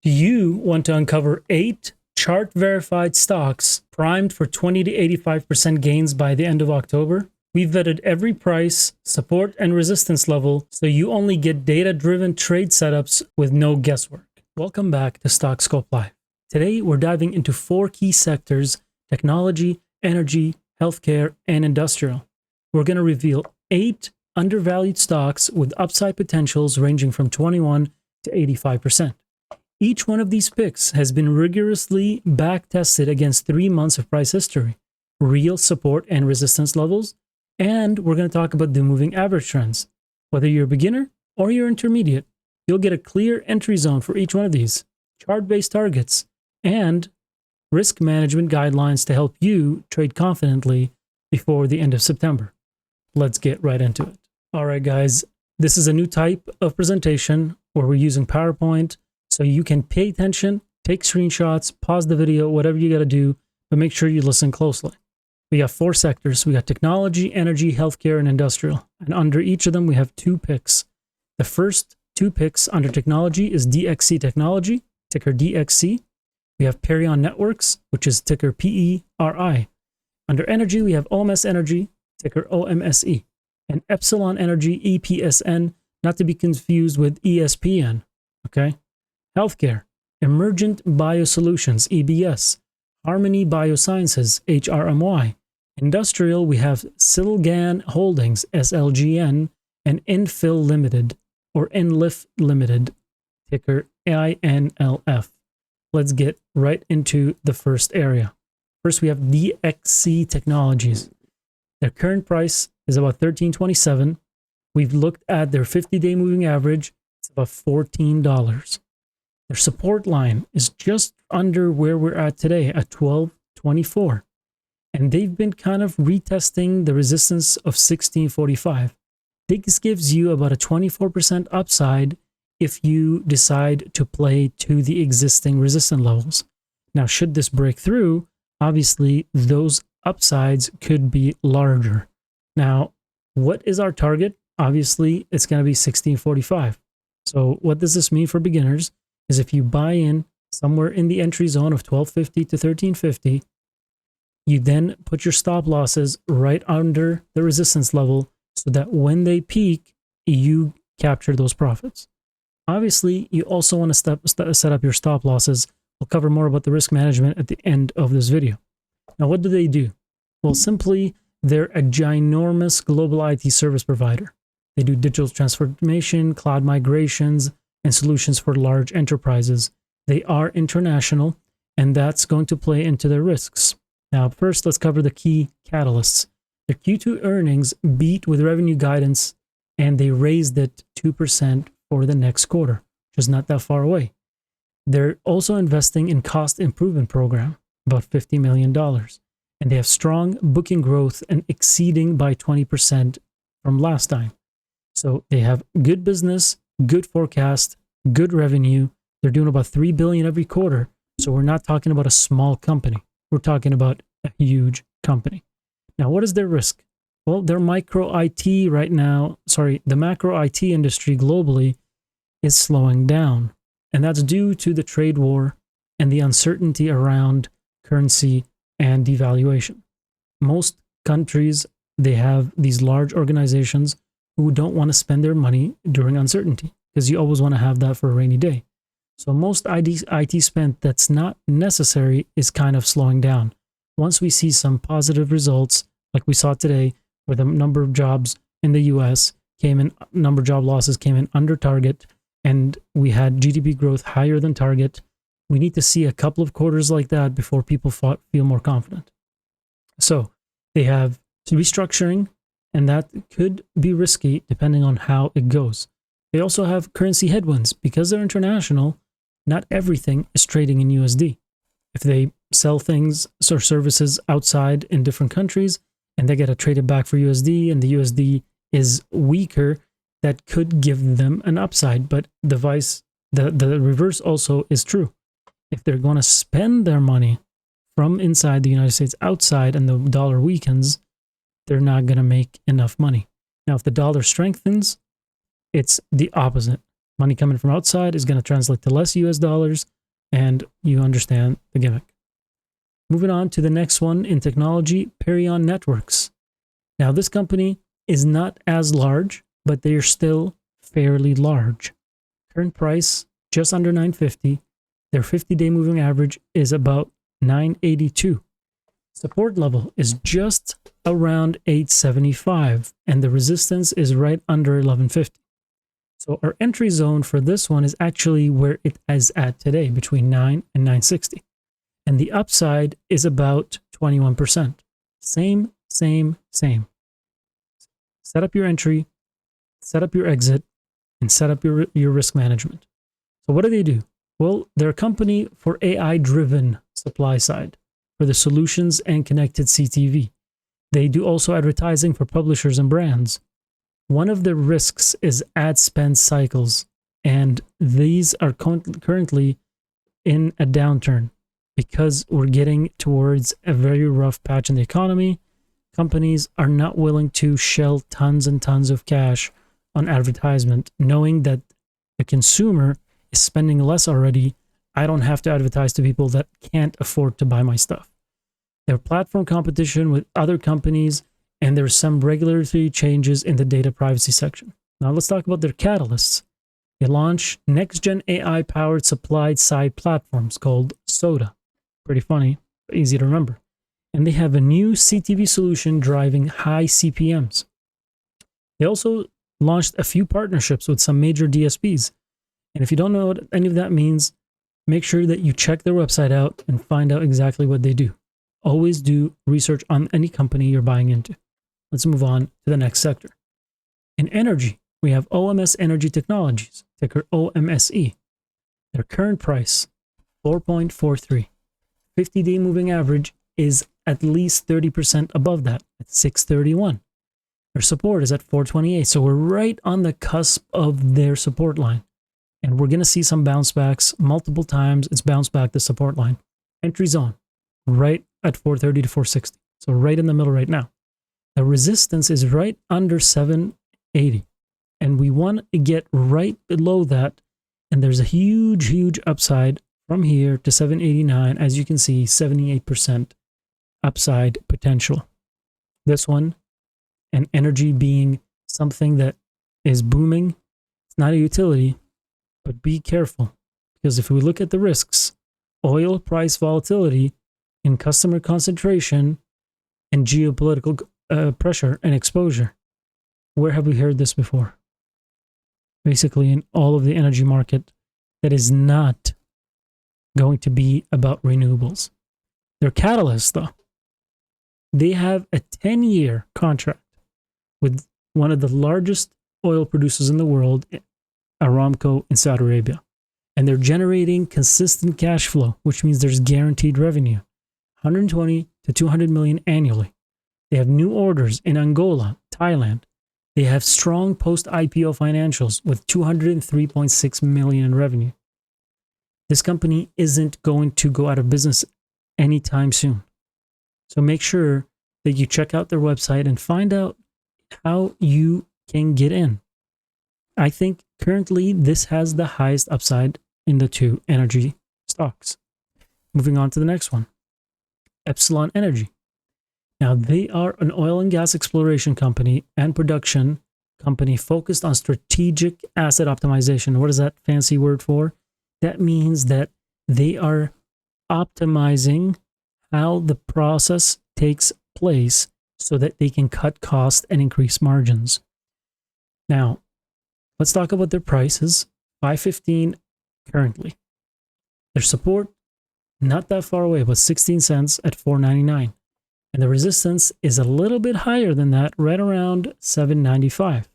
Do you want to uncover 8 chart-verified stocks primed for 20 to 85% gains by the end of October? We've vetted every price, support, and resistance level so you only get data-driven trade setups with no guesswork. Welcome back to Stock Scope Live. Today, we're diving into 4 key sectors: technology, energy, healthcare, and industrial. We're going to reveal 8 undervalued stocks with upside potentials ranging from 21 to 85%. Each one of these picks has been rigorously back-tested against 3 months of price history, real support and resistance levels, and we're going to talk about the moving average trends. Whether you're a beginner or you're intermediate, you'll get a clear entry zone for each one of these, chart-based targets, and risk management guidelines to help you trade confidently before the end of September. Let's get right into it. All right, guys, this is a new type of presentation where we're using PowerPoint, so you can pay attention, take screenshots, pause the video, whatever you got to do, but make sure you listen closely. We have 4 sectors. We got technology, energy, healthcare, and industrial. And under each of them, we have 2 picks. The first 2 picks under technology is DXC Technology, ticker DXC. We have Perion Networks, which is ticker PERI. Under energy, we have OMS Energy, ticker OMSE. And Epsilon Energy, EPSN, not to be confused with ESPN. Okay? Healthcare, Emergent BioSolutions, EBS, Harmony Biosciences, HRMY. Industrial, we have Silgan Holdings, SLGN, and INLIF Limited, or INLIF Limited, ticker INLF. Let's get right into the first area. First, we have DXC Technologies. Their current price is about $13.27. We've looked at their 50-day moving average. It's about $14. Their support line is just under where we're at today at $12.24. And they've been kind of retesting the resistance of $16.45. This gives you about a 24% upside if you decide to play to the existing resistance levels. Now, should this break through, obviously those upsides could be larger. Now, what is our target? Obviously, it's going to be $16.45. So what does this mean for beginners? Is if you buy in somewhere in the entry zone of $12.50 to $13.50, you then put your stop losses right under the resistance level so that when they peak, you capture those profits. Obviously, you also want to set up your stop losses. We'll cover more about the risk management at the end of this video. Now, what do? Well, simply, they're a ginormous global IT service provider. They do digital transformation, cloud migrations, and solutions for large enterprises. They are international, and that's going to play into their risks. Now, first, let's cover the key catalysts. Their Q2 earnings beat with revenue guidance, and they raised it 2% for the next quarter, which is not that far away. They're also investing in cost improvement program, about $50 million, and they have strong booking growth and exceeding by 20% from last time. So they have good business, good forecast, good revenue. They're doing about $3 billion every quarter. So we're not talking about a small company. We're talking about a huge company. Now, what is their risk? Well, their the macro IT industry globally is slowing down. And that's due to the trade war and the uncertainty around currency and devaluation. Most countries, they have these large organizations who don't want to spend their money during uncertainty, because you always want to have that for a rainy day. So most IT spend that's not necessary is kind of slowing down. Once we see some positive results, like we saw today, where the number of jobs in the US number of job losses came in under target, and we had GDP growth higher than target, we need to see a couple of quarters like that before people feel more confident. So they have restructuring, and that could be risky depending on how it goes. They also have currency headwinds. Because they're international, not everything is trading in USD. If they sell things or services outside in different countries and they get to trade it back for USD and the USD is weaker, that could give them an upside. But the reverse also is true. If they're going to spend their money from inside the United States outside and the dollar weakens, they're not going to make enough money. Now, if the dollar strengthens, it's the opposite. Money coming from outside is going to translate to less US dollars. and you understand the gimmick. Moving on to the next one in technology, Perion Networks. Now, this company is not as large, but they're still fairly large. Current price, just under 950. Their 50-day moving average is about 982. Support level is just around 875, and the resistance is right under 1150. So our entry zone for this one is actually where it is at today, between 9 and 960. And the upside is about 21%. Same. Set up your entry, set up your exit, and set up your risk management. So what do? Well, they're a company for AI-driven supply side for the solutions and connected CTV. They do also advertising for publishers and brands. One of the risks is ad spend cycles, and these are currently in a downturn because we're getting towards a very rough patch in the economy. Companies are not willing to shell tons and tons of cash on advertisement, knowing that the consumer is spending less already. I don't have to advertise to people that can't afford to buy my stuff. There's platform competition with other companies, and there's some regulatory changes in the data privacy section. Now let's talk about their catalysts. They launch next-gen AI-powered supply-side platforms called SODA. Pretty funny, but easy to remember. And they have a new CTV solution driving high CPMs. They also launched a few partnerships with some major DSPs. And if you don't know what any of that means, make sure that you check their website out and find out exactly what they do. Always do research on any company you're buying into. Let's move on to the next sector. In energy, we have OMS Energy Technologies, ticker OMSE. Their current price, 4.43. 50-day moving average is at least 30% above that at 631. Their support is at 428. So we're right on the cusp of their support line. And we're going to see some bounce backs multiple times. It's bounced back the support line. Entry zone, right at 430 to 460. So right in the middle right now. The resistance is right under 780. And we want to get right below that. And there's a huge upside from here to 789. As you can see, 78% upside potential. This one, and energy being something that is booming, it's not a utility, but be careful. Because if we look at the risks, oil price volatility in customer concentration and geopolitical pressure and exposure. Where have we heard this before? Basically in all of the energy market that is not going to be about renewables. Their catalyst, though, they have a 10-year contract with one of the largest oil producers in the world, Aramco in Saudi Arabia. And they're generating consistent cash flow, which means there's guaranteed revenue, 120 to 200 million annually. They have new orders in Angola, Thailand. They have strong post-IPO financials with 203.6 million in revenue. This company isn't going to go out of business anytime soon. So make sure that you check out their website and find out how you can get in. I think currently this has the highest upside in the two energy stocks. Moving on to the next one, Epsilon Energy. Now, they are an oil and gas exploration company and production company focused on strategic asset optimization. What is that fancy word for? That means that they are optimizing how the process takes place so that they can cut costs and increase margins. Now, let's talk about their prices. $5.15 currently. Their support, not that far away, but 16 cents at $4.99. And the resistance is a little bit higher than that, right around $7.95.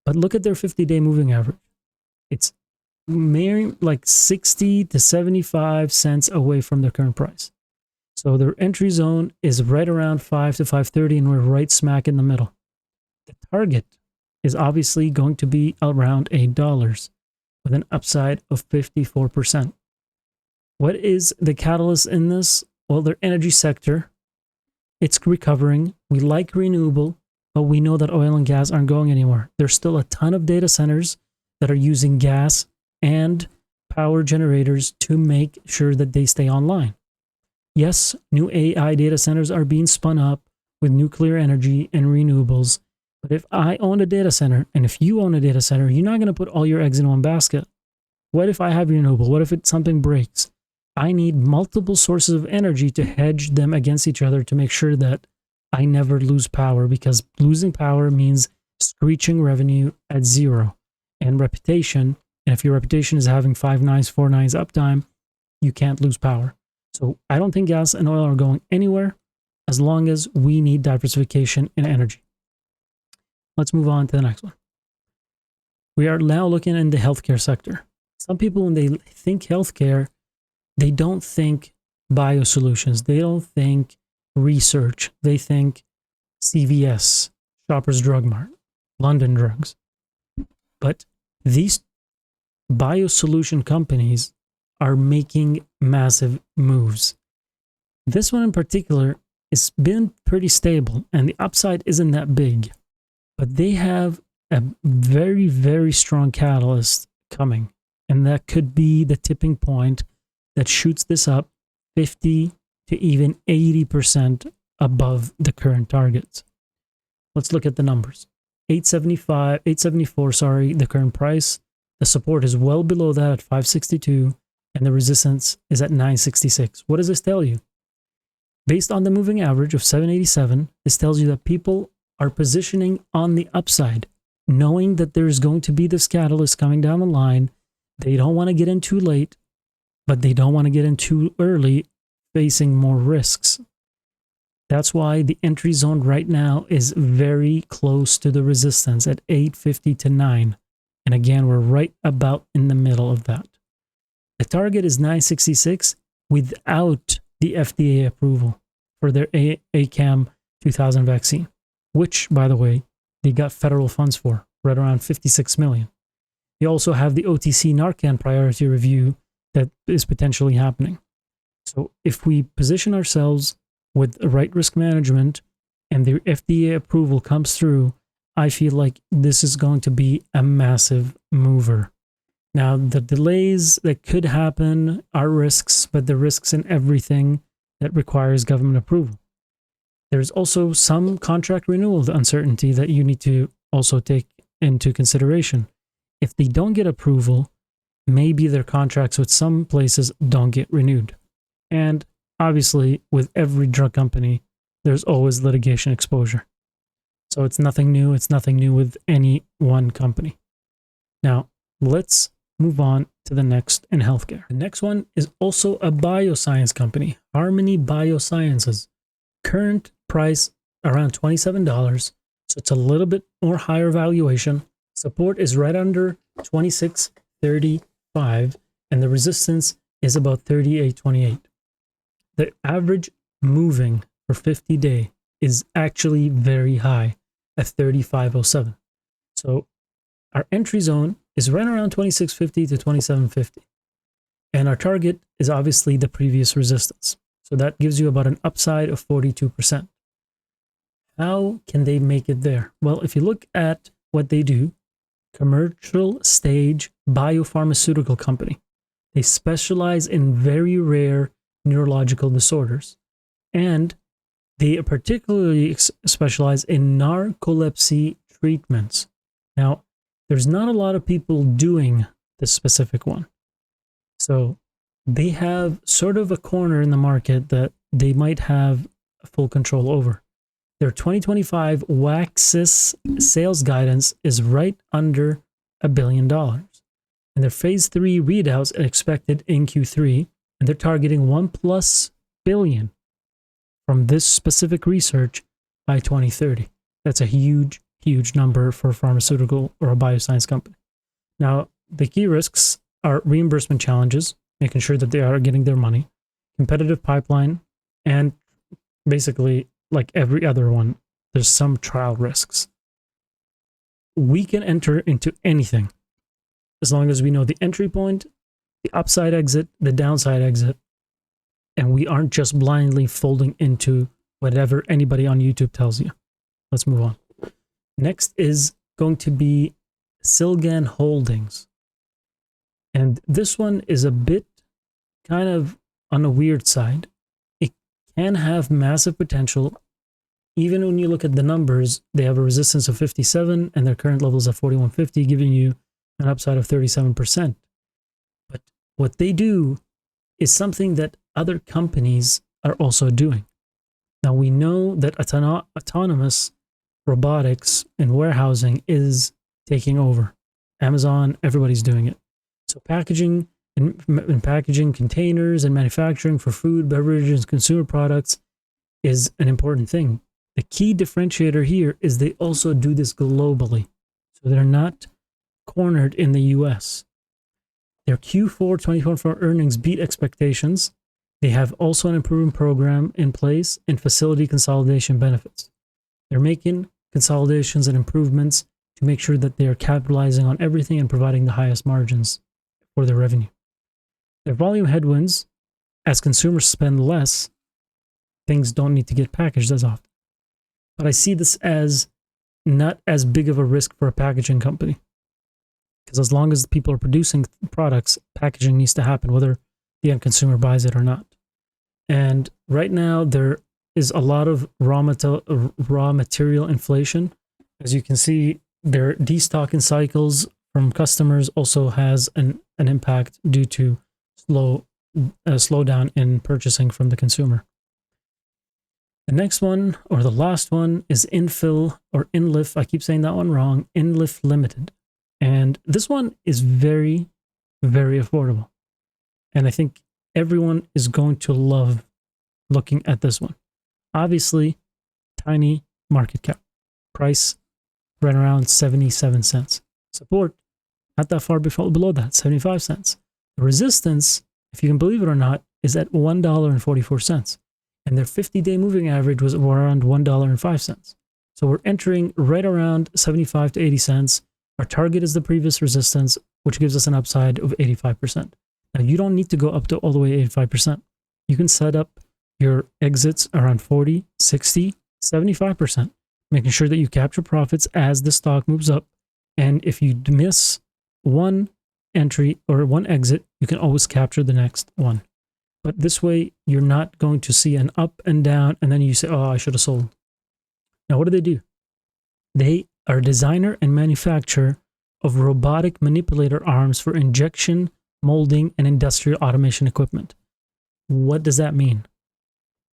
But look at their 50-day moving average. It's like 60 to 75 cents away from their current price. So their entry zone is right around 5 to 5.30, and we're right smack in the middle. The target is obviously going to be around $8 with an upside of 54%. What is the catalyst in this? Well, their energy sector, it's recovering. We like renewable, but we know that oil and gas aren't going anywhere. There's still a ton of data centers that are using gas and power generators to make sure that they stay online. Yes, new AI data centers are being spun up with nuclear energy and renewables. But if I own a data center, and if you own a data center, you're not going to put all your eggs in one basket. What if I have renewable? What if something breaks? I need multiple sources of energy to hedge them against each other to make sure that I never lose power, because losing power means screeching revenue at zero and reputation. And if your reputation is having 5 nines, 4 nines uptime, you can't lose power. So I don't think gas and oil are going anywhere as long as we need diversification in energy. Let's move on to the next one. We are now looking in the healthcare sector. Some people, when they think healthcare, they don't think biosolutions. They don't think research. They think CVS, Shoppers Drug Mart, London Drugs. But these biosolution companies are making massive moves. This one in particular has been pretty stable, and the upside isn't that big. But they have a very, very strong catalyst coming. And that could be the tipping point that shoots this up 50 to even 80% above the current targets. Let's look at the numbers. 874, the current price. The support is well below that at 562, and the resistance is at 966. What does this tell you? Based on the moving average of 787, this tells you that people are positioning on the upside, knowing that there's going to be this catalyst coming down the line. They don't want to get in too late, but they don't want to get in too early, facing more risks. That's why the entry zone right now is very close to the resistance at 850 to 9. And again, we're right about in the middle of that. The target is 966 without the FDA approval for their ACAM 2000 vaccine, which, by the way, they got federal funds for, right around 56 million. They also have the OTC Narcan priority review that is potentially happening. So if we position ourselves with the right risk management and the FDA approval comes through, I feel like this is going to be a massive mover. Now, the delays that could happen are risks, but the risks in everything that requires government approval. There's also some contract renewal uncertainty that you need to also take into consideration. If they don't get approval, maybe their contracts with some places don't get renewed. And obviously, with every drug company, there's always litigation exposure. So it's nothing new. It's nothing new with any one company. Now, let's move on to the next in healthcare. The next one is also a bioscience company, Harmony Biosciences. Current price around $27, so it's a little bit more higher valuation. Support is right under 26.35, and the resistance is about 38.28. The average moving for 50-day is actually very high at 35.07. So our entry zone is right around 26.50 to 27.50. And our target is obviously the previous resistance. So that gives you about an upside of 42%. How can they make it there? Well, if you look at what they do, commercial stage biopharmaceutical company. They specialize in very rare neurological disorders. And they particularly specialize in narcolepsy treatments. Now, there's not a lot of people doing this specific one. So they have sort of a corner in the market that they might have full control over. Their 2025 Waxis sales guidance is right under $1 billion. And their phase 3 readouts are expected in Q3, and they're targeting $1+ billion from this specific research by 2030. That's a huge, huge number for a pharmaceutical or a bioscience company. Now, the key risks are reimbursement challenges, making sure that they are getting their money, competitive pipeline, and basically, like every other one, there's some trial risks. We can enter into anything as long as we know the entry point, the upside exit, the downside exit, and we aren't just blindly folding into whatever anybody on YouTube tells you. Let's move on. Next is going to be Silgan Holdings. And this one is a bit kind of on the weird side. It can have massive potential. Even when you look at the numbers, they have a resistance of 57 and their current levels of 4150, giving you an upside of 37%. But what they do is something that other companies are also doing. Now, we know that autonomous robotics and warehousing is taking over. Amazon, everybody's doing it. So packaging and packaging containers and manufacturing for food, beverages, and consumer products is an important thing. The key differentiator here is they also do this globally. So they're not cornered in the US. Their Q4 2024 earnings beat expectations. They have also an improvement program in place and facility consolidation benefits. They're making consolidations and improvements to make sure that they are capitalizing on everything and providing the highest margins for their revenue. Their volume headwinds, as consumers spend less, things don't need to get packaged as often. But I see this as not as big of a risk for a packaging company. Because as long as people are producing products, packaging needs to happen, whether the end consumer buys it or not. And right now, there is a lot of raw material inflation. As you can see, their destocking cycles from customers also has an impact due to slowdown in purchasing from the consumer. The next one, or the last one, is INLIF. I keep saying that one wrong. INLIF Limited. And this one is very, very affordable. And I think everyone is going to love looking at this one. Obviously, tiny market cap. Price right around 77 cents. Support, not that far below that, 75 cents. The resistance, if you can believe it or not, is at $1.44. And their 50-day moving average was around $1.05. So we're entering right around 75 to 80 cents. Our target is the previous resistance, which gives us an upside of 85%. Now, you don't need to go up to all the way 85%. You can set up your exits around 40, 60, 75%, making sure that you capture profits as the stock moves up. And if you miss one entry or one exit, you can always capture the next one. But this way, you're not going to see an up and down, and then you say, oh, I should have sold. Now, what do? They are a designer and manufacturer of robotic manipulator arms for injection, molding, and industrial automation equipment. What does that mean?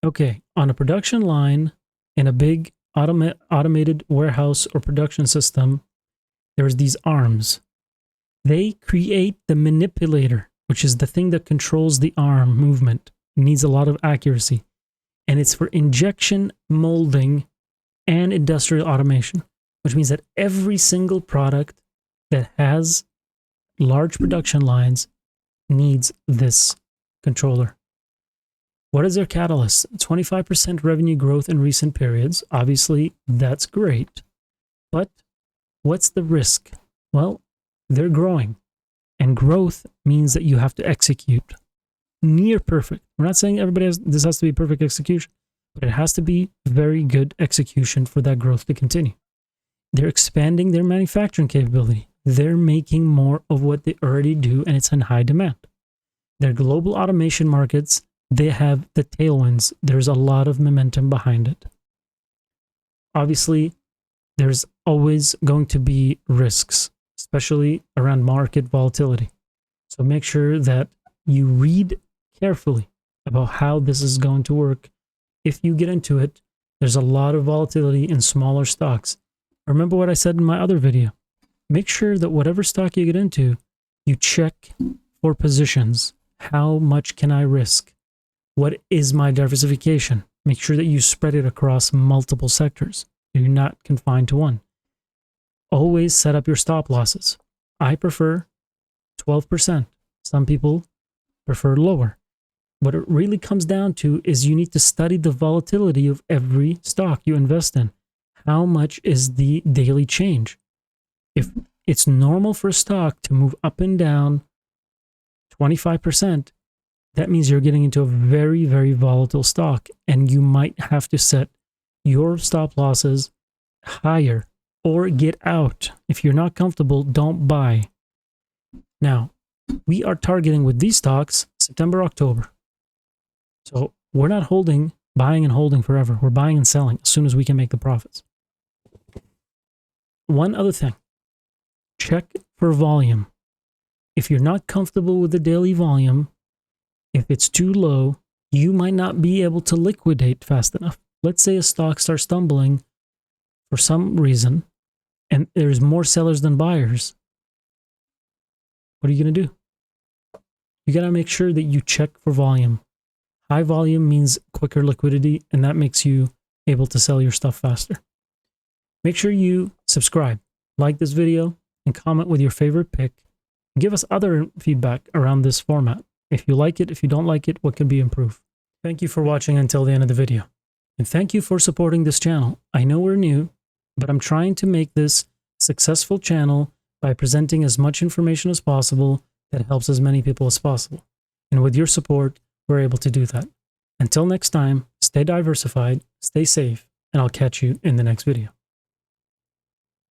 Okay, on a production line in a big automated warehouse or production system, there's these arms. They create the manipulator, which is the thing that controls the arm movement. It needs a lot of accuracy. And it's for injection, molding, and industrial automation, which means that every single product that has large production lines needs this controller. What is their catalyst? 25% revenue growth in recent periods. Obviously, that's great. But what's the risk? Well, they're growing. And growth means that you have to execute. Near perfect. We're not saying this has to be perfect execution, but it has to be very good execution for that growth to continue. They're expanding their manufacturing capability. They're making more of what they already do, and it's in high demand. Their global automation markets, they have the tailwinds. There's a lot of momentum behind it. Obviously, there's always going to be risks, especially around market volatility. So make sure that you read carefully about how this is going to work. If you get into it, there's a lot of volatility in smaller stocks. Remember what I said in my other video. Make sure that whatever stock you get into, you check for positions. How much can I risk? What is my diversification? Make sure that you spread it across multiple sectors. You're not confined to one. Always set up your stop losses. I prefer 12%. Some people prefer lower. What it really comes down to is you need to study the volatility of every stock you invest in. How much is the daily change? If it's normal for a stock to move up and down 25%, that means you're getting into a very, very volatile stock, and you might have to set your stop losses higher or get out. If you're not comfortable, don't buy. Now, We are targeting with these stocks September, October. So we're not buying and holding forever. We're buying and selling as soon as we can make the profits. One other thing, check for volume. If you're not comfortable with the daily volume, if it's too low, you might not be able to liquidate fast enough. Let's say a stock starts stumbling for some reason and there's more sellers than buyers. What are you going to do? You got to make sure that you check for volume. High volume means quicker liquidity, and that makes you able to sell your stuff faster. Make sure you subscribe, like this video, and comment with your favorite pick. Give us other feedback around this format. If you like it, if you don't like it, what can be improved? Thank you for watching until the end of the video. And thank you for supporting this channel. I know we're new, but I'm trying to make this a successful channel by presenting as much information as possible that helps as many people as possible. And with your support, we're able to do that. Until next time, stay diversified, stay safe, and I'll catch you in the next video.